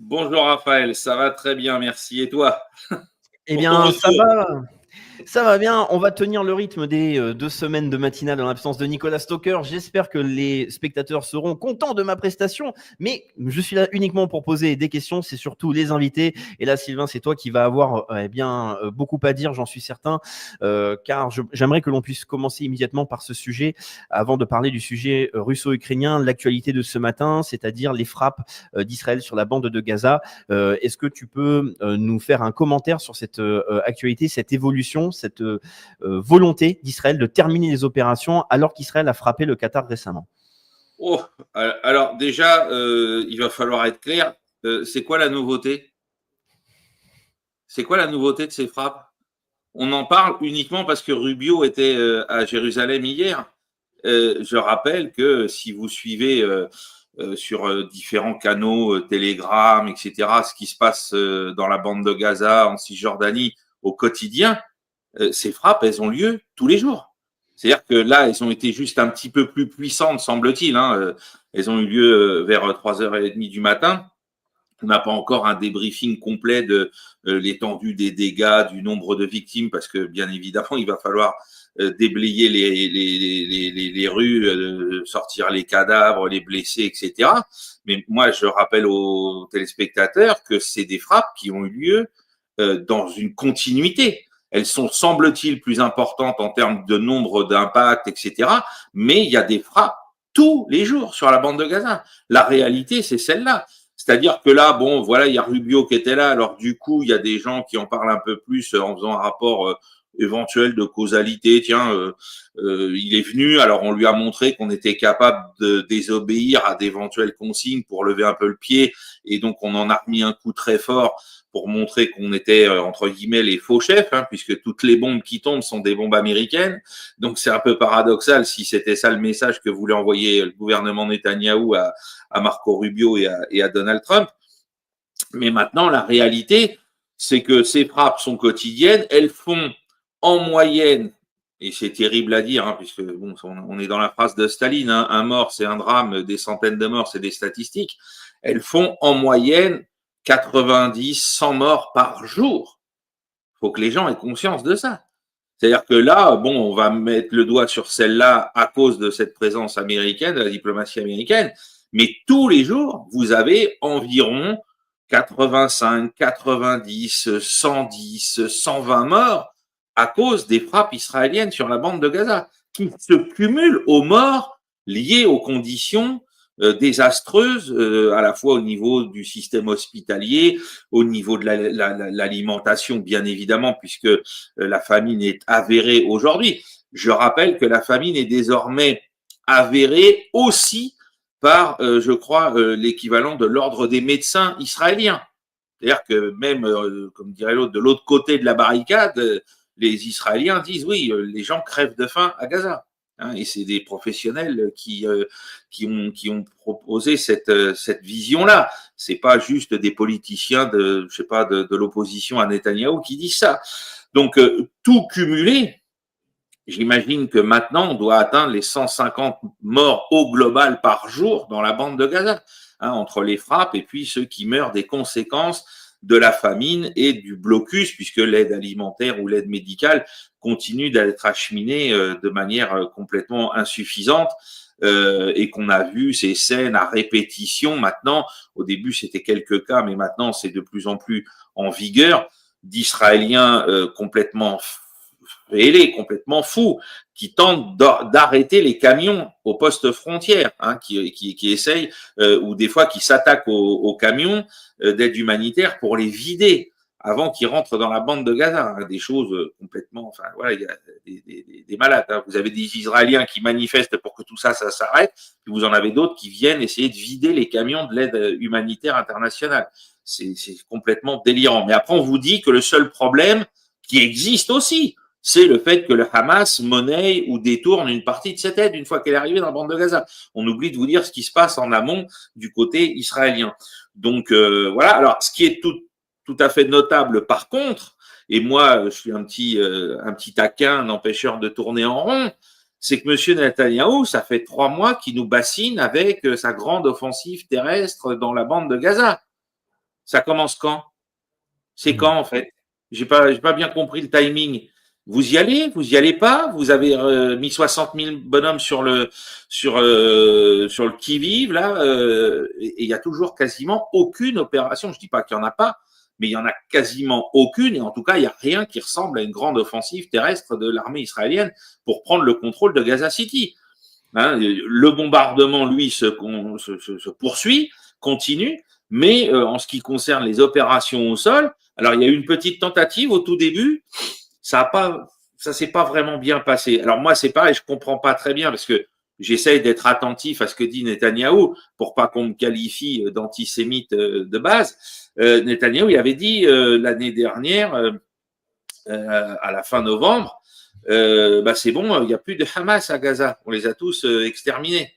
Bonjour Raphaël, ça va très bien, merci. Et toi? Eh Pour ton bien, ça retour. va. Ça va bien, on va tenir le rythme des 2 semaines de matinale en l'absence de Nicolas Stoker. J'espère que les spectateurs seront contents de ma prestation, mais je suis là uniquement pour poser des questions, c'est surtout les invités. Et là, Sylvain, c'est toi qui vas avoir beaucoup à dire, j'en suis certain, car j'aimerais que l'on puisse commencer immédiatement par ce sujet, avant de parler du sujet russo-ukrainien, l'actualité de ce matin, c'est-à-dire les frappes d'Israël sur la bande de Gaza. Est-ce que tu peux nous faire un commentaire sur cette actualité, cette évolution, cette volonté d'Israël de terminer les opérations alors qu'Israël a frappé le Qatar récemment? Oh, alors déjà, il va falloir être clair. C'est quoi la nouveauté? C'est quoi la nouveauté de ces frappes? On en parle uniquement parce que Rubio était à Jérusalem hier. Je rappelle que si vous suivez sur différents canaux, Telegram, etc., ce qui se passe dans la bande de Gaza, en Cisjordanie, au quotidien, ces frappes, elles ont lieu tous les jours. C'est-à-dire que là, elles ont été juste un petit peu plus puissantes, semble-t-il. Elles ont eu lieu vers 3h30 du matin. On n'a pas encore un débriefing complet de l'étendue des dégâts, du nombre de victimes, parce que bien évidemment, il va falloir déblayer les rues, sortir les cadavres, les blessés, etc. Mais moi, je rappelle aux téléspectateurs que c'est des frappes qui ont eu lieu dans une continuité. Elles sont, semble-t-il, plus importantes en termes de nombre d'impacts, etc. Mais il y a des frappes tous les jours sur la bande de Gaza. La réalité, c'est celle-là. C'est-à-dire que là, bon, voilà, il y a Rubio qui était là. Alors du coup, il y a des gens qui en parlent un peu plus en faisant un rapport éventuel de causalité. Tiens, il est venu, alors on lui a montré qu'on était capable de désobéir à d'éventuelles consignes pour lever un peu le pied, et donc on en a remis un coup très fort pour montrer qu'on était, entre guillemets, les faux chefs, puisque toutes les bombes qui tombent sont des bombes américaines. Donc c'est un peu paradoxal si c'était ça le message que voulait envoyer le gouvernement Netanyahou à Marco Rubio et à Donald Trump. Mais maintenant, la réalité, c'est que ces frappes sont quotidiennes. Elles font en moyenne, et c'est terrible à dire, puisque bon, on est dans la phrase de Staline, un mort c'est un drame, des centaines de morts c'est des statistiques. Elles font en moyenne 90, 100 morts par jour. Il faut que les gens aient conscience de ça. C'est-à-dire que là, bon, on va mettre le doigt sur celle-là à cause de cette présence américaine, de la diplomatie américaine, mais tous les jours, vous avez environ 85, 90, 110, 120 morts à cause des frappes israéliennes sur la bande de Gaza, qui se cumulent aux morts liées aux conditions désastreuses, à la fois au niveau du système hospitalier, au niveau de l'alimentation, bien évidemment, puisque la famine est avérée aujourd'hui. Je rappelle que la famine est désormais avérée aussi par, je crois, l'équivalent de l'ordre des médecins israéliens. C'est-à-dire que même, comme dirait l'autre, de l'autre côté de la barricade, les Israéliens disent oui, les gens crèvent de faim à Gaza. Et c'est des professionnels qui ont proposé cette vision-là. C'est pas juste des politiciens de l'opposition à Netanyahou qui disent ça. Donc tout cumulé, j'imagine que maintenant on doit atteindre les 150 morts au global par jour dans la bande de Gaza, entre les frappes et puis ceux qui meurent des conséquences de la famine et du blocus, puisque l'aide alimentaire ou l'aide médicale continue d'être acheminée de manière complètement insuffisante. Et qu'on a vu ces scènes à répétition maintenant. Au début, c'était quelques cas, mais maintenant, c'est de plus en plus en vigueur d'Israéliens complètement fêlés, complètement fous, qui tentent d'arrêter les camions au poste frontière, qui essayent, ou des fois qui s'attaquent aux camions d'aide humanitaire pour les vider avant qu'ils rentrent dans la bande de Gaza. Des choses complètement, enfin voilà, il y a des malades. Vous avez des Israéliens qui manifestent pour que tout ça s'arrête, puis vous en avez d'autres qui viennent essayer de vider les camions de l'aide humanitaire internationale. C'est complètement délirant. Mais après, on vous dit que le seul problème qui existe aussi, c'est le fait que le Hamas monnaie ou détourne une partie de cette aide une fois qu'elle est arrivée dans la bande de Gaza. On oublie de vous dire ce qui se passe en amont du côté israélien. Donc voilà. Alors, ce qui est tout à fait notable, par contre, et moi, je suis un petit taquin, un empêcheur de tourner en rond, c'est que M. Netanyahou, ça fait 3 mois qu'il nous bassine avec sa grande offensive terrestre dans la bande de Gaza. Ça commence quand? C'est quand en fait? J'ai pas bien compris le timing. Vous y allez pas? Vous avez mis 60 000 bonhommes sur le qui-vive là, et il y a toujours quasiment aucune opération. Je dis pas qu'il y en a pas, mais il y en a quasiment aucune, et en tout cas il y a rien qui ressemble à une grande offensive terrestre de l'armée israélienne pour prendre le contrôle de Gaza City. Hein, le bombardement, lui, se poursuit, continue, mais en ce qui concerne les opérations au sol, alors il y a eu une petite tentative au tout début, ça s'est pas vraiment bien passé. Alors moi, c'est pareil, je comprends pas très bien parce que j'essaye d'être attentif à ce que dit Netanyahou pour pas qu'on me qualifie d'antisémite de base. Netanyahou, il avait dit l'année dernière, à la fin novembre, c'est bon, il n'y a plus de Hamas à Gaza. On les a tous exterminés.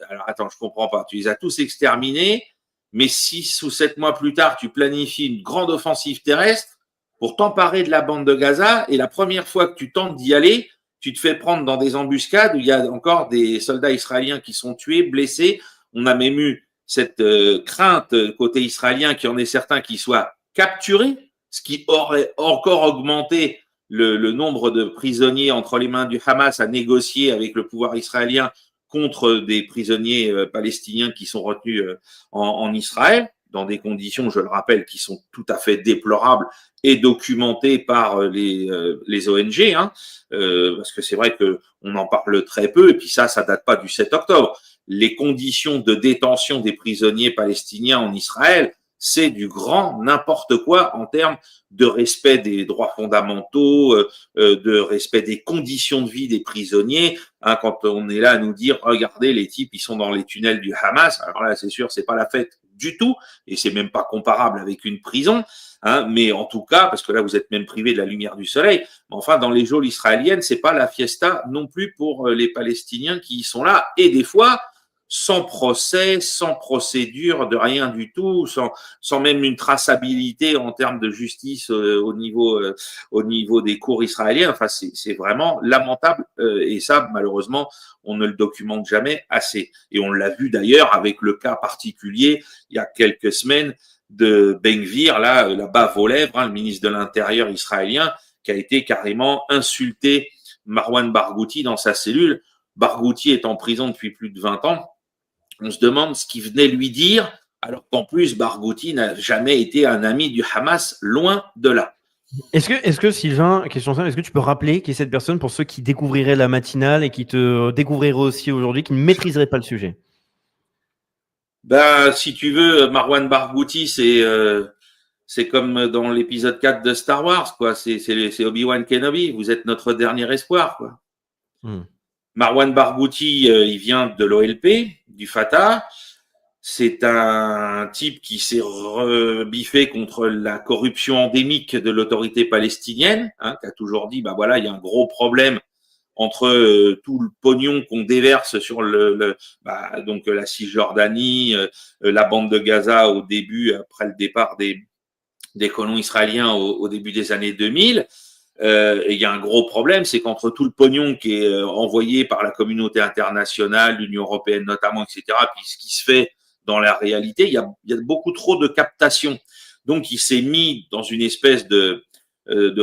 Alors attends, je comprends pas. Tu les as tous exterminés, mais 6 ou 7 mois plus tard, tu planifies une grande offensive terrestre pour t'emparer de la bande de Gaza, et la première fois que tu tentes d'y aller, tu te fais prendre dans des embuscades où il y a encore des soldats israéliens qui sont tués, blessés. On a même eu cette crainte côté israélien qu'il y en ait certains qui soient capturés, ce qui aurait encore augmenté le nombre de prisonniers entre les mains du Hamas à négocier avec le pouvoir israélien contre des prisonniers palestiniens qui sont retenus en Israël, dans des conditions, je le rappelle, qui sont tout à fait déplorables et documentées par les ONG, hein, parce que c'est vrai qu'on en parle très peu, et puis ça date pas du 7 octobre. Les conditions de détention des prisonniers palestiniens en Israël, c'est du grand n'importe quoi en termes de respect des droits fondamentaux, de respect des conditions de vie des prisonniers. Hein, quand on est là à nous dire, regardez, les types, ils sont dans les tunnels du Hamas. Alors là, c'est sûr, c'est pas la fête du tout, et c'est même pas comparable avec une prison. Hein, mais en tout cas, parce que là, vous êtes même privé de la lumière du soleil. Mais enfin, dans les geôles israéliennes, c'est pas la fiesta non plus pour les Palestiniens qui sont là, et des fois sans procès, sans procédure, de rien du tout, sans même une traçabilité en termes de justice au niveau des cours israéliens. Enfin, c'est vraiment lamentable, et ça, malheureusement, on ne le documente jamais assez. Et on l'a vu d'ailleurs avec le cas particulier il y a quelques semaines de Ben Gvir, là, la bave aux lèvres, hein, le ministre de l'Intérieur israélien, qui a été carrément insulté Marwan Barghouti dans sa cellule. Barghouti est en prison depuis plus de 20 ans. On se demande ce qu'il venait lui dire, alors qu'en plus, Barghouti n'a jamais été un ami du Hamas, loin de là. Est-ce que Sylvain, question simple, est-ce que tu peux rappeler qui est cette personne pour ceux qui découvriraient la matinale et qui te découvriraient aussi aujourd'hui, qui ne maîtriseraient pas le sujet? Si tu veux, Marwan Barghouti, c'est comme dans l'épisode 4 de Star Wars, quoi. C'est Obi-Wan Kenobi. Vous êtes notre dernier espoir, quoi. Marwan Barghouti, il vient de l'OLP, du Fatah. C'est un type qui s'est rebiffé contre la corruption endémique de l'autorité palestinienne, hein, qui a toujours dit, voilà, il y a un gros problème entre tout le pognon qu'on déverse sur donc la Cisjordanie, la bande de Gaza au début, après le départ des colons israéliens au début des années 2000. Et il y a un gros problème, c'est qu'entre tout le pognon qui est envoyé par la communauté internationale, l'Union européenne notamment, etc., puis ce qui se fait dans la réalité, il y a beaucoup trop de captation. Donc, il s'est mis dans une espèce de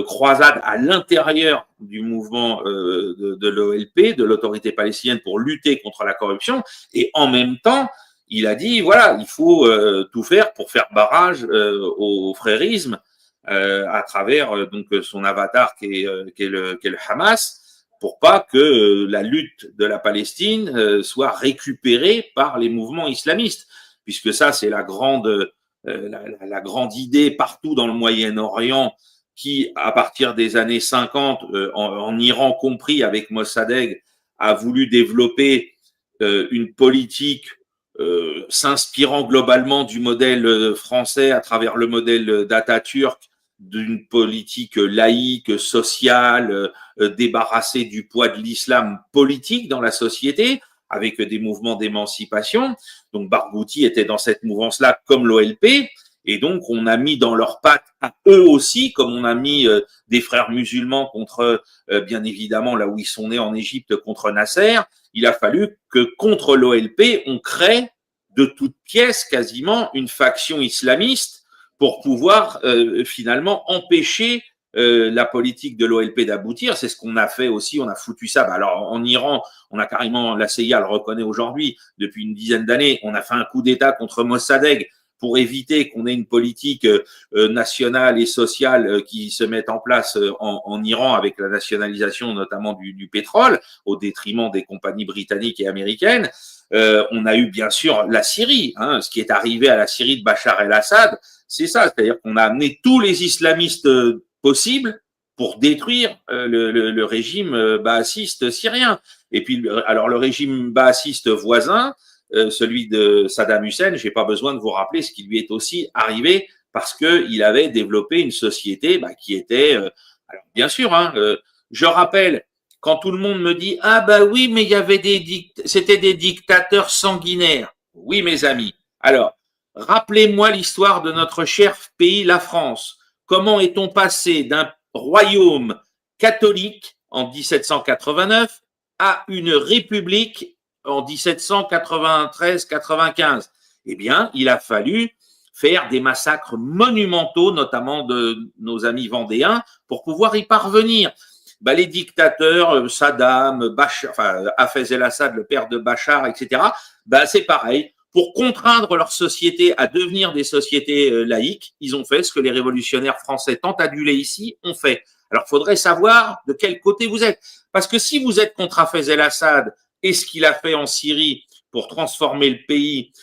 croisade à l'intérieur du mouvement de l'OLP, de l'autorité palestinienne, pour lutter contre la corruption. Et en même temps, il a dit, voilà, il faut tout faire pour faire barrage au frérisme, à travers donc son avatar qui est le Hamas, pour pas que la lutte de la Palestine soit récupérée par les mouvements islamistes, puisque ça c'est la grande idée partout dans le Moyen-Orient, qui à partir des années 50 en Iran compris avec Mossadegh a voulu développer une politique s'inspirant globalement du modèle français à travers le modèle d'Atatürk, d'une politique laïque, sociale, débarrassée du poids de l'islam politique dans la société, avec des mouvements d'émancipation. Donc Barghouti était dans cette mouvance-là comme l'OLP, et donc on a mis dans leurs pattes à eux aussi, comme on a mis des frères musulmans contre, bien évidemment, là où ils sont nés en Égypte, contre Nasser. Il a fallu que contre l'OLP, on crée de toutes pièces quasiment une faction islamiste pour pouvoir finalement empêcher la politique de l'OLP d'aboutir. C'est ce qu'on a fait aussi, on a foutu ça. Alors en Iran, on a carrément, la CIA le reconnaît aujourd'hui, depuis une dizaine d'années, on a fait un coup d'État contre Mossadegh pour éviter qu'on ait une politique nationale et sociale qui se mette en place en Iran avec la nationalisation notamment du pétrole au détriment des compagnies britanniques et américaines. On a eu bien sûr la Syrie, ce qui est arrivé à la Syrie de Bachar el-Assad, c'est ça, c'est-à-dire qu'on a amené tous les islamistes possibles pour détruire le régime baathiste syrien. Et puis, alors le régime baathiste voisin, celui de Saddam Hussein, j'ai pas besoin de vous rappeler ce qui lui est aussi arrivé parce que il avait développé une société qui était, alors bien sûr, je rappelle quand tout le monde me dit ah bah oui mais il y avait c'était des dictateurs sanguinaires. Oui mes amis. Alors rappelez-moi l'histoire de notre cher pays, la France. Comment est-on passé d'un royaume catholique en 1789 à une république en 1793-95. Eh bien, il a fallu faire des massacres monumentaux, notamment de nos amis vendéens, pour pouvoir y parvenir. Les dictateurs, Saddam, Bachar, Hafez el-Assad, le père de Bachar, etc., c'est pareil. Pour contraindre leur société à devenir des sociétés laïques, ils ont fait ce que les révolutionnaires français tant adulés ici ont fait. Alors, il faudrait savoir de quel côté vous êtes. Parce que si vous êtes contre Hafez el-Assad, et ce qu'il a fait en Syrie pour transformer le pays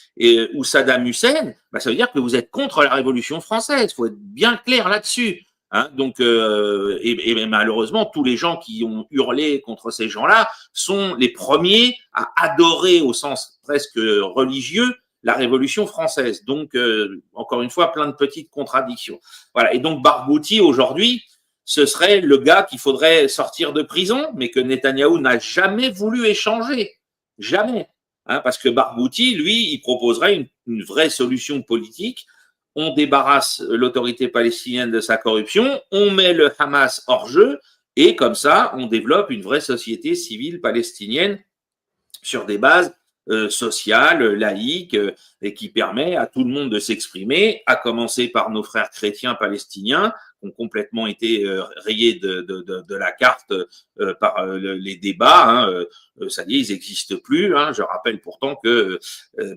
ou Saddam Hussein, ça veut dire que vous êtes contre la Révolution française. Il faut être bien clair là-dessus. Donc, et malheureusement, tous les gens qui ont hurlé contre ces gens-là sont les premiers à adorer au sens presque religieux la Révolution française. Donc, encore une fois, plein de petites contradictions. Voilà. Et donc, Barghouti, aujourd'hui, ce serait le gars qu'il faudrait sortir de prison, mais que Netanyahou n'a jamais voulu échanger. Jamais. Parce que Barghouti, lui, il proposerait une vraie solution politique. On débarrasse l'autorité palestinienne de sa corruption, on met le Hamas hors jeu, et comme ça, on développe une vraie société civile palestinienne sur des bases sociales, laïques, et qui permet à tout le monde de s'exprimer, à commencer par nos frères chrétiens palestiniens, qui ont complètement été rayés de la carte par les débats. Ça dit, ils n'existent plus. Je rappelle pourtant que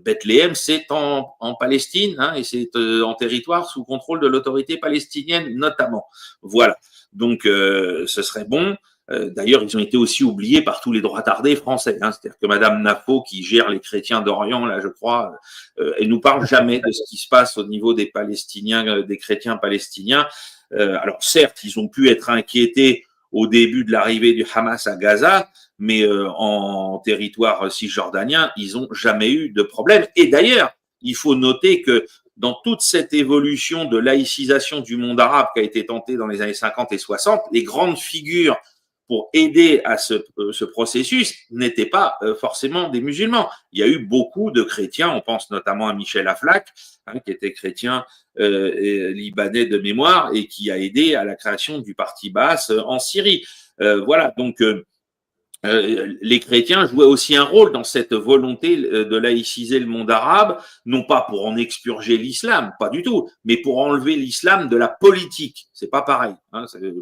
Bethléem, c'est en Palestine, et c'est en territoire sous contrôle de l'autorité palestinienne notamment. Voilà. Donc, ce serait bon. D'ailleurs, ils ont été aussi oubliés par tous les droitards français. C'est-à-dire que Madame Nafo, qui gère les chrétiens d'Orient, là, je crois, elle nous parle jamais de ce qui se passe au niveau des Palestiniens, des chrétiens palestiniens. Alors, certes, ils ont pu être inquiétés au début de l'arrivée du Hamas à Gaza, mais en territoire cisjordanien, ils n'ont jamais eu de problème. Et d'ailleurs, il faut noter que dans toute cette évolution de laïcisation du monde arabe qui a été tentée dans les années 50 et 60, les grandes figures pour aider à ce processus n'étaient pas forcément des musulmans. Il y a eu beaucoup de chrétiens, on pense notamment à Michel Aflaq, qui était chrétien libanais de mémoire et qui a aidé à la création du parti Baas en Syrie. Voilà, donc les chrétiens jouaient aussi un rôle dans cette volonté de laïciser le monde arabe, non pas pour en expurger l'islam, pas du tout, mais pour enlever l'islam de la politique. C'est pas pareil.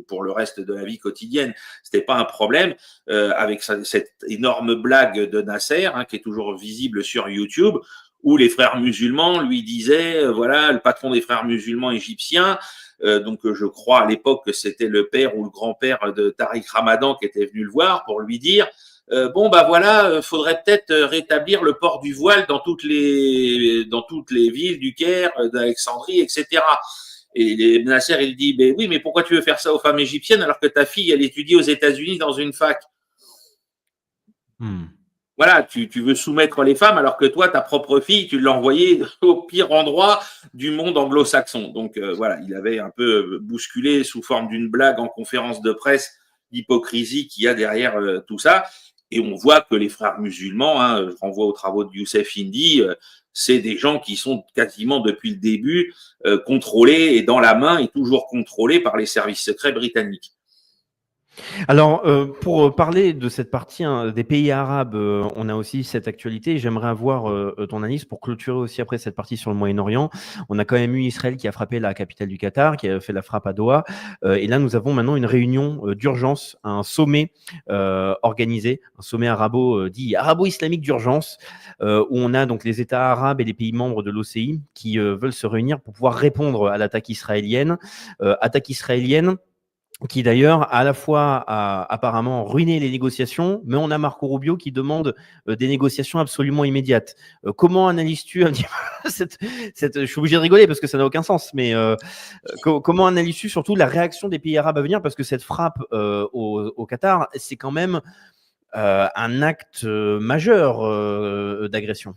Pour le reste de la vie quotidienne, c'était pas un problème. Avec cette énorme blague de Nasser, qui est toujours visible sur YouTube, où les frères musulmans lui disaient, voilà, le patron des frères musulmans égyptiens. Donc, je crois à l'époque que c'était le père ou le grand-père de Tariq Ramadan qui était venu le voir pour lui dire voilà, faudrait peut-être rétablir le port du voile dans toutes les villes du Caire, d'Alexandrie, etc. Et Nasser, il dit oui, mais pourquoi tu veux faire ça aux femmes égyptiennes alors que ta fille, elle étudie aux États-Unis dans une fac? Voilà, tu veux soumettre les femmes alors que toi, ta propre fille, tu l'as envoyée au pire endroit du monde anglo-saxon. Donc voilà, il avait un peu bousculé sous forme d'une blague en conférence de presse l'hypocrisie qu'il y a derrière tout ça. Et on voit que les frères musulmans, je renvoie aux travaux de Youssef Indy, c'est des gens qui sont quasiment depuis le début contrôlés et dans la main et toujours contrôlés par les services secrets britanniques. Alors, pour parler de cette partie des pays arabes, on a aussi cette actualité. J'aimerais avoir ton analyse pour clôturer aussi après cette partie sur le Moyen-Orient. On a quand même eu Israël qui a frappé la capitale du Qatar, qui a fait la frappe à Doha. Et là, nous avons maintenant une réunion d'urgence, un sommet organisé, un sommet dit arabo-islamique d'urgence, où on a donc les États arabes et les pays membres de l'OCI qui veulent se réunir pour pouvoir répondre à l'attaque israélienne. Attaque israélienne qui d'ailleurs à la fois a apparemment ruiné les négociations, mais on a Marco Rubio qui demande des négociations absolument immédiates. Comment analyses-tu un petit peu je suis obligé de rigoler parce que ça n'a aucun sens, mais comment analyses-tu surtout la réaction des pays arabes à venir, parce que cette frappe au Qatar, c'est quand même un acte majeur d'agression.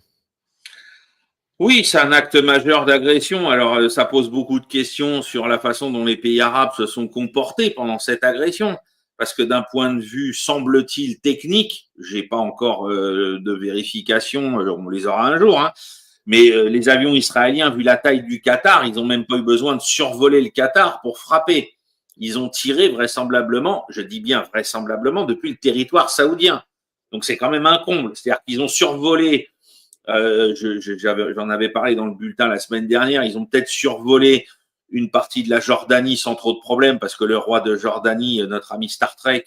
Oui, c'est un acte majeur d'agression. Alors, ça pose beaucoup de questions sur la façon dont les pays arabes se sont comportés pendant cette agression. Parce que d'un point de vue, semble-t-il, technique, j'ai pas encore de vérification, on les aura un jour, hein, mais les avions israéliens, vu la taille du Qatar, ils ont même pas eu besoin de survoler le Qatar pour frapper. Ils ont tiré vraisemblablement, je dis bien vraisemblablement, depuis le territoire saoudien. Donc c'est quand même un comble. C'est-à-dire qu'ils ont survolé j'en avais parlé dans le bulletin la semaine dernière, ils ont peut-être survolé une partie de la Jordanie sans trop de problèmes parce que le roi de Jordanie, notre ami Star Trek,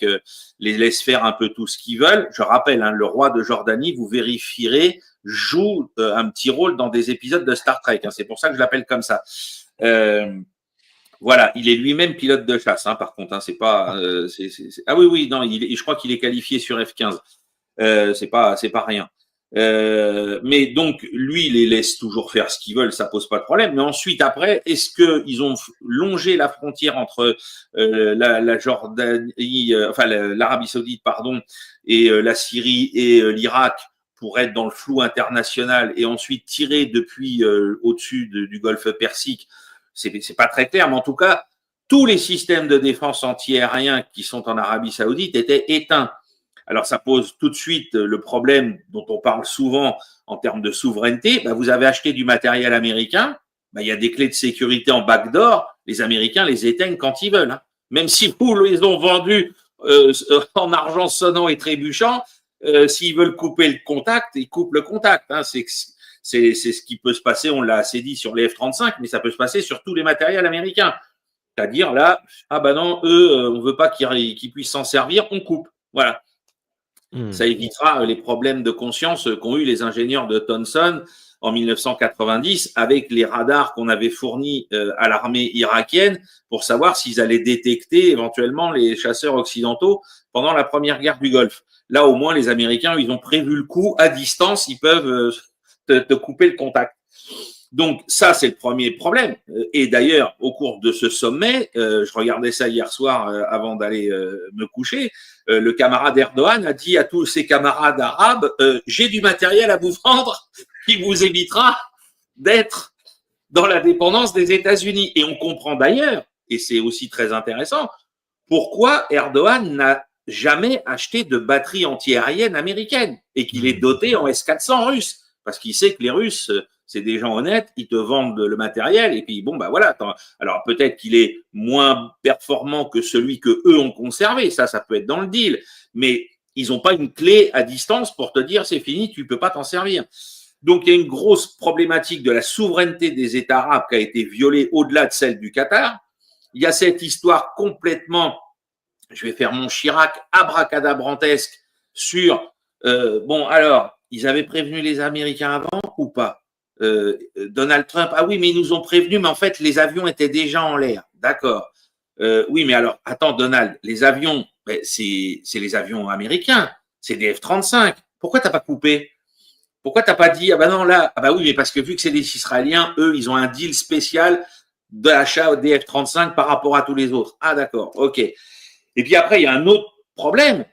les laisse faire un peu tout ce qu'ils veulent. Je rappelle, hein, le roi de Jordanie, vous vérifierez, joue un petit rôle dans des épisodes de Star Trek. Hein, c'est pour ça que je l'appelle comme ça. Voilà, il est lui-même pilote de chasse, hein, par contre. Hein, c'est pas. Ah oui, non, je crois qu'il est qualifié sur F-15. C'est pas rien. Mais donc, lui, il les laisse toujours faire ce qu'ils veulent, ça pose pas de problème. Mais ensuite, après, est-ce qu'ils ont longé la frontière entre la Jordanie, l'Arabie Saoudite, pardon, et la Syrie et l'Irak pour être dans le flou international et ensuite tirer depuis au-dessus du Golfe Persique? C'est pas très clair, mais en tout cas, tous les systèmes de défense anti-aérien qui sont en Arabie Saoudite étaient éteints. Alors, ça pose tout de suite le problème dont on parle souvent en termes de souveraineté. Vous avez acheté du matériel américain, il y a des clés de sécurité en backdoor. Les Américains les éteignent quand ils veulent. Hein. Même si vous les ont vendus en argent sonnant et trébuchant, s'ils veulent couper le contact, ils coupent le contact. Hein. C'est ce qui peut se passer, on l'a assez dit sur les F-35, mais ça peut se passer sur tous les matériels américains. C'est-à-dire là, non, eux, on veut pas qu'ils puissent s'en servir, on coupe. Voilà. Ça évitera les problèmes de conscience qu'ont eu les ingénieurs de Thomson en 1990 avec les radars qu'on avait fournis à l'armée irakienne pour savoir s'ils allaient détecter éventuellement les chasseurs occidentaux pendant la première guerre du Golfe. Là, au moins, les Américains, ils ont prévu le coup à distance, ils peuvent te couper le contact. Donc ça, c'est le premier problème. Et d'ailleurs, au cours de ce sommet, je regardais ça hier soir avant d'aller me coucher, le camarade Erdogan a dit à tous ses camarades arabes, j'ai du matériel à vous vendre qui vous évitera d'être dans la dépendance des États-Unis. Et on comprend d'ailleurs, et c'est aussi très intéressant, pourquoi Erdogan n'a jamais acheté de batterie antiaérienne américaine et qu'il est doté en S-400 russe. Parce qu'il sait que les Russes, c'est des gens honnêtes, ils te vendent le matériel et puis voilà. Alors peut-être qu'il est moins performant que celui que eux ont conservé, ça peut être dans le deal, mais ils n'ont pas une clé à distance pour te dire c'est fini, tu peux pas t'en servir. Donc il y a une grosse problématique de la souveraineté des États arabes qui a été violée au-delà de celle du Qatar. Il y a cette histoire complètement, je vais faire mon Chirac abracadabrantesque sur alors ils avaient prévenu les Américains avant ou pas? Donald Trump, ah oui, mais ils nous ont prévenus, mais en fait, les avions étaient déjà en l'air. D'accord. Oui, mais alors, attends, Donald, les avions, c'est les avions américains, c'est des F-35. Pourquoi t'as pas coupé? Pourquoi t'as pas dit, non, là, oui, mais parce que vu que c'est des Israéliens, eux, ils ont un deal spécial d'achat des F-35 par rapport à tous les autres. Ah, d'accord, ok. Et puis après, il y a un autre problème,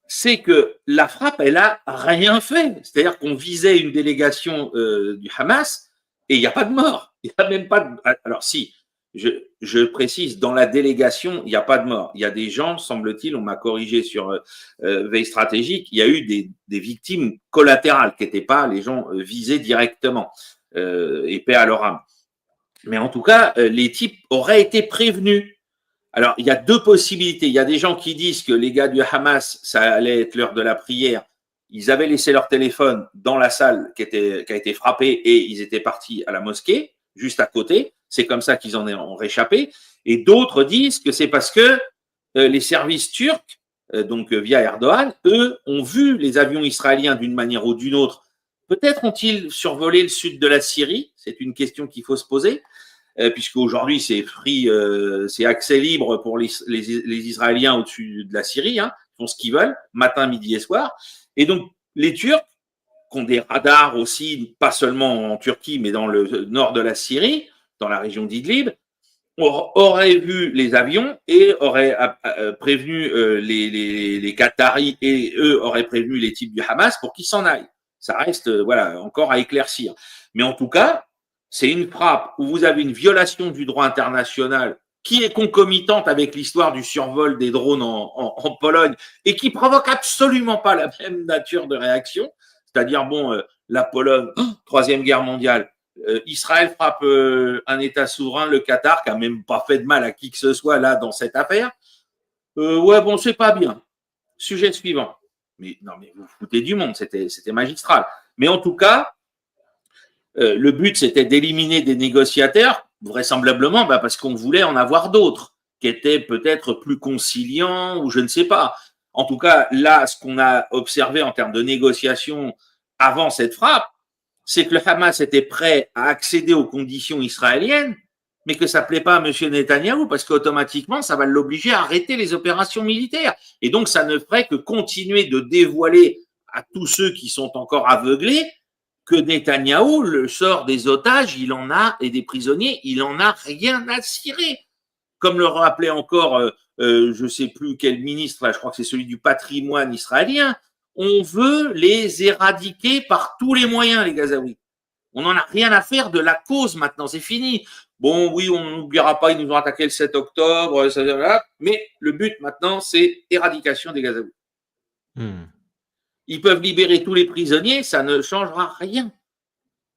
c'est que la frappe, elle a rien fait. C'est-à-dire qu'on visait une délégation du Hamas et il n'y a pas de mort. Il n'y a même pas de... Alors si, je précise, dans la délégation, il n'y a pas de mort. Il y a des gens, semble-t-il, on m'a corrigé sur veille stratégique, il y a eu des victimes collatérales qui n'étaient pas les gens visés directement, et paix à leur âme. Mais en tout cas, les types auraient été prévenus. Alors, il y a deux possibilités. Il y a des gens qui disent que les gars du Hamas, ça allait être l'heure de la prière. Ils avaient laissé leur téléphone dans la salle qui a été frappée et ils étaient partis à la mosquée, juste à côté. C'est comme ça qu'ils en ont réchappé. Et d'autres disent que c'est parce que les services turcs, donc via Erdogan, eux, ont vu les avions israéliens d'une manière ou d'une autre. Peut-être ont-ils survolé le sud de la Syrie? C'est une question qu'il faut se poser. Puisque aujourd'hui c'est accès libre pour les Israéliens au-dessus de la Syrie, hein, ils font ce qu'ils veulent, matin, midi et soir. Et donc les Turcs, qui ont des radars aussi, pas seulement en Turquie, mais dans le nord de la Syrie, dans la région d'Idlib, auraient vu les avions et auraient prévenu les Qataris et eux auraient prévenu les types du Hamas pour qu'ils s'en aillent. Ça reste voilà encore à éclaircir. Mais en tout cas, c'est une frappe où vous avez une violation du droit international qui est concomitante avec l'histoire du survol des drones en Pologne et qui provoque absolument pas la même nature de réaction. C'est-à-dire, bon, la Pologne, Troisième Guerre mondiale, Israël frappe un État souverain, le Qatar, qui a même pas fait de mal à qui que ce soit là dans cette affaire. Ouais, bon, c'est pas bien. Sujet suivant. Mais non, mais vous vous foutez du monde, c'était magistral. Mais en tout cas, le but, c'était d'éliminer des négociateurs, vraisemblablement parce qu'on voulait en avoir d'autres, qui étaient peut-être plus conciliants ou je ne sais pas. En tout cas, là, ce qu'on a observé en termes de négociation avant cette frappe, c'est que le Hamas était prêt à accéder aux conditions israéliennes, mais que ça ne plaît pas à M. Netanyahou, parce qu'automatiquement, ça va l'obliger à arrêter les opérations militaires. Et donc, ça ne ferait que continuer de dévoiler à tous ceux qui sont encore aveuglés que Netanyahou, le sort des otages, il en a, et des prisonniers, il en a rien à cirer. Comme le rappelait encore, je ne sais plus quel ministre, là, je crois que c'est celui du patrimoine israélien, on veut les éradiquer par tous les moyens, les Gazaouis. On n'en a rien à faire de la cause maintenant, c'est fini. Bon, oui, on n'oubliera pas, ils nous ont attaqué le 7 octobre, mais le but maintenant, c'est éradication des Gazaouis. Ils peuvent libérer tous les prisonniers, ça ne changera rien.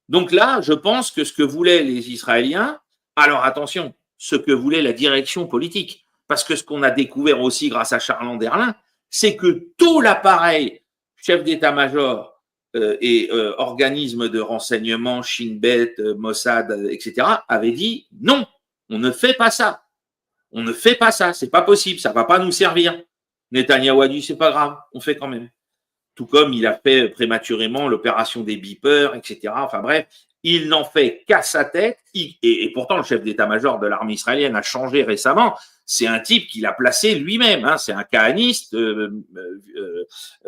Donc là, je pense que ce que voulaient les Israéliens, alors attention, ce que voulait la direction politique, parce que ce qu'on a découvert aussi grâce à Charles Anderlin, c'est que tout l'appareil, chef d'état-major et organisme de renseignement, Shin Bet, Mossad, etc., avait dit non, on ne fait pas ça. On ne fait pas ça, c'est pas possible, ça va pas nous servir. Netanyahou a dit c'est pas grave, on fait quand même. Tout comme il a fait prématurément l'opération des beepers, etc. Enfin bref, il n'en fait qu'à sa tête. Et pourtant, le chef d'état-major de l'armée israélienne a changé récemment. C'est un type qu'il a placé lui-même. Hein. C'est un kahaniste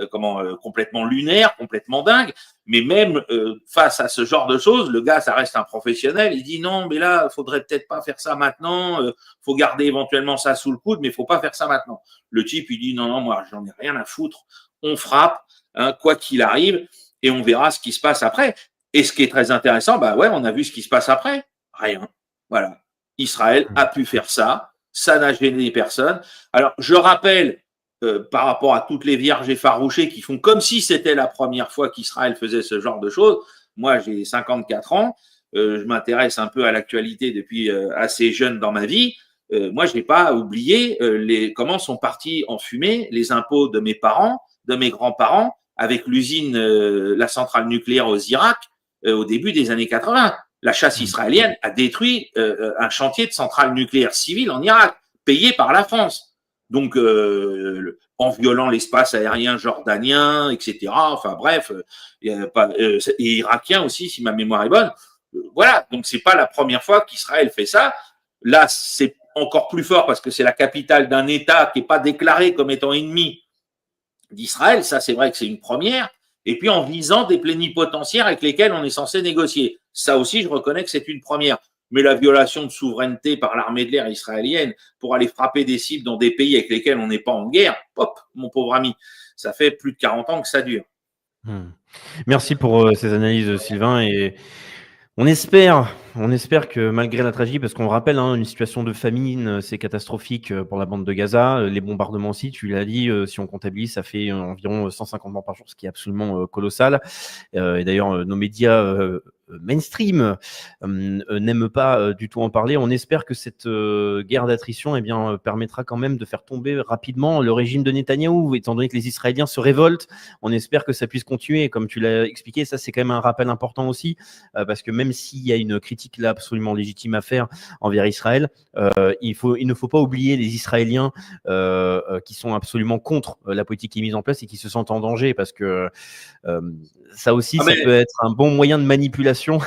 complètement lunaire, complètement dingue. Mais même face à ce genre de choses, le gars, ça reste un professionnel. Il dit non, mais là, il faudrait peut-être pas faire ça maintenant. Faut garder éventuellement ça sous le coude, mais il faut pas faire ça maintenant. Le type, il dit non, moi, j'en ai rien à foutre. On frappe. Hein, quoi qu'il arrive, et on verra ce qui se passe après. Et ce qui est très intéressant, on a vu ce qui se passe après. Rien. Voilà. Israël a pu faire ça. Ça n'a gêné personne. Alors, je rappelle, par rapport à toutes les vierges effarouchées qui font comme si c'était la première fois qu'Israël faisait ce genre de choses. Moi, j'ai 54 ans. Je m'intéresse un peu à l'actualité depuis assez jeune dans ma vie. Moi, je n'ai pas oublié comment sont partis en fumée les impôts de mes parents, de mes grands-parents, avec l'usine, la centrale nucléaire aux Irak, au début des années 80. La chasse israélienne a détruit un chantier de centrale nucléaire civile en Irak, payé par la France. Donc, en violant l'espace aérien jordanien, etc. Enfin bref, et irakien aussi, si ma mémoire est bonne. Voilà, donc c'est pas la première fois qu'Israël fait ça. Là, c'est encore plus fort parce que c'est la capitale d'un État qui n'est pas déclaré comme étant ennemi d'Israël, ça c'est vrai que c'est une première, et puis en visant des plénipotentiaires avec lesquels on est censé négocier. Ça aussi, je reconnais que c'est une première. Mais la violation de souveraineté par l'armée de l'air israélienne pour aller frapper des cibles dans des pays avec lesquels on n'est pas en guerre, hop, mon pauvre ami, ça fait plus de 40 ans que ça dure. Merci pour ces analyses, Sylvain, et on espère que malgré la tragédie, parce qu'on rappelle, une situation de famine, c'est catastrophique pour la bande de Gaza. Les bombardements aussi, tu l'as dit, si on comptabilise, ça fait environ 150 morts par jour, ce qui est absolument colossal. Et d'ailleurs, nos médias mainstream n'aime pas du tout en parler. On espère que cette guerre d'attrition permettra quand même de faire tomber rapidement le régime de Netanyahou, étant donné que les Israéliens se révoltent. On espère que ça puisse continuer. Et comme tu l'as expliqué, ça c'est quand même un rappel important aussi, parce que même s'il y a une critique là absolument légitime à faire envers Israël, il ne faut pas oublier les Israéliens qui sont absolument contre la politique qui est mise en place et qui se sentent en danger, parce que ça aussi, ça peut être un bon moyen de manipulation.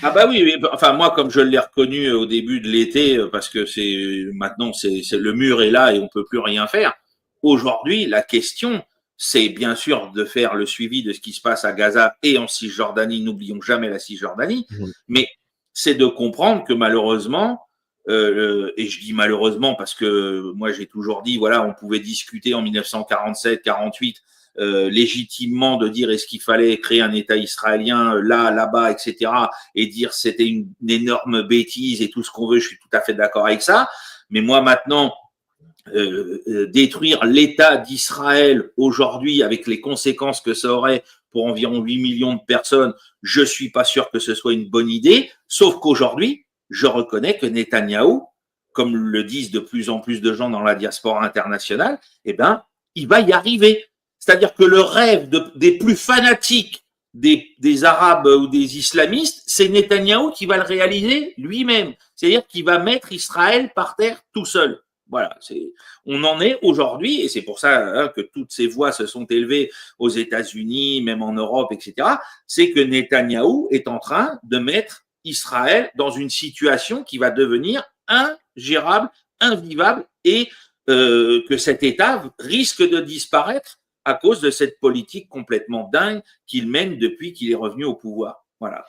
Ah bah oui, enfin moi comme je l'ai reconnu au début de l'été, parce que maintenant le mur est là et on peut plus rien faire. Aujourd'hui, la question, c'est bien sûr de faire le suivi de ce qui se passe à Gaza et en Cisjordanie. N'oublions jamais la Cisjordanie, mais c'est de comprendre que malheureusement, et je dis malheureusement parce que moi j'ai toujours dit, voilà, on pouvait discuter en 1947-48 légitimement de dire est-ce qu'il fallait créer un État israélien là-bas, etc. et dire c'était une énorme bêtise et tout ce qu'on veut, je suis tout à fait d'accord avec ça. Mais moi maintenant, détruire l'État d'Israël aujourd'hui avec les conséquences que ça aurait pour environ 8 millions de personnes, je suis pas sûr que ce soit une bonne idée, sauf qu'aujourd'hui, je reconnais que Netanyahou, comme le disent de plus en plus de gens dans la diaspora internationale, eh ben, il va y arriver. C'est-à-dire que le rêve des plus fanatiques des Arabes ou des islamistes, c'est Netanyahou qui va le réaliser lui-même. C'est-à-dire qu'il va mettre Israël par terre tout seul. Voilà, on en est aujourd'hui, et c'est pour ça que toutes ces voix se sont élevées aux États-Unis, même en Europe, etc. C'est que Netanyahou est en train de mettre Israël dans une situation qui va devenir ingérable, invivable, et que cet État risque de disparaître à cause de cette politique complètement dingue qu'il mène depuis qu'il est revenu au pouvoir. Voilà.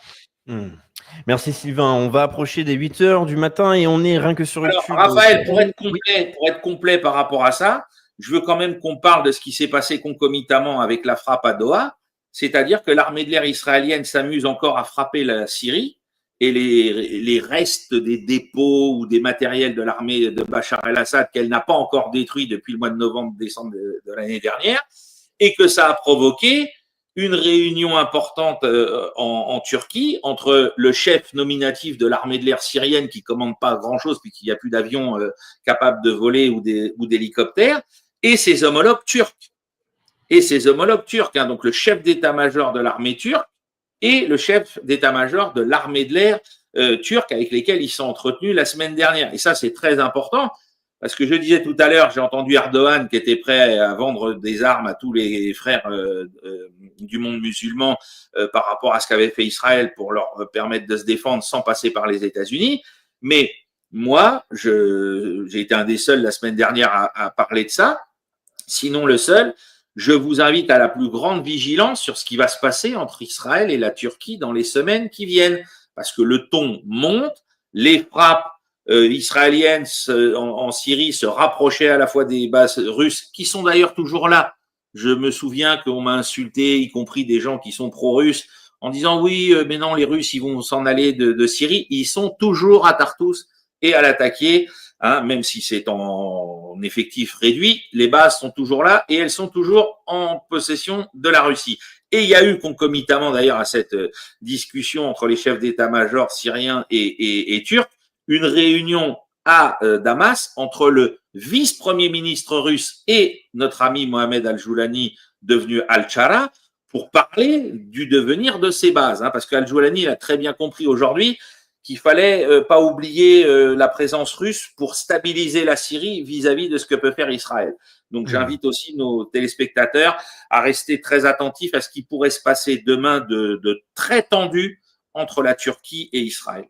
Merci Sylvain. On va approcher des 8 heures du matin et on est rien que sur YouTube. Raphaël, pour être complet par rapport à ça, je veux quand même qu'on parle de ce qui s'est passé concomitamment avec la frappe à Doha, c'est-à-dire que l'armée de l'air israélienne s'amuse encore à frapper la Syrie et les restes des dépôts ou des matériels de l'armée de Bachar el-Assad qu'elle n'a pas encore détruits depuis le mois de novembre-décembre de l'année dernière, et que ça a provoqué une réunion importante en Turquie entre le chef nominatif de l'armée de l'air syrienne qui commande pas grand-chose puisqu'il n'y a plus d'avions capables de voler ou d'hélicoptères et ses homologues turcs. Donc le chef d'état-major de l'armée turque et le chef d'état-major de l'armée de l'air turque avec lesquels ils sont entretenus la semaine dernière. Et ça, c'est très important. Parce que je disais tout à l'heure, j'ai entendu Erdogan qui était prêt à vendre des armes à tous les frères du monde musulman par rapport à ce qu'avait fait Israël pour leur permettre de se défendre sans passer par les États-Unis. Mais moi, j'ai été un des seuls la semaine dernière à parler de ça, sinon le seul. Je vous invite à la plus grande vigilance sur ce qui va se passer entre Israël et la Turquie dans les semaines qui viennent, parce que le ton monte, les frappes israéliennes en Syrie se rapprochaient à la fois des bases russes, qui sont d'ailleurs toujours là. Je me souviens qu'on m'a insulté, y compris des gens qui sont pro-russes, en disant oui, mais non, les Russes, ils vont s'en aller de Syrie. Ils sont toujours à Tartous et à l'attaquer, hein, même si c'est en effectif réduit. Les bases sont toujours là et elles sont toujours en possession de la Russie. Et il y a eu concomitamment d'ailleurs à cette discussion entre les chefs d'état-major syriens et turcs, une réunion à Damas entre le vice-premier ministre russe et notre ami Mohamed Al-Joulani, devenu Al-Chara, pour parler du devenir de ces bases. Hein, parce qu'Al-Joulani a très bien compris aujourd'hui qu'il fallait pas oublier la présence russe pour stabiliser la Syrie vis-à-vis de ce que peut faire Israël. Donc j'invite aussi nos téléspectateurs à rester très attentifs à ce qui pourrait se passer demain de très tendu entre la Turquie et Israël.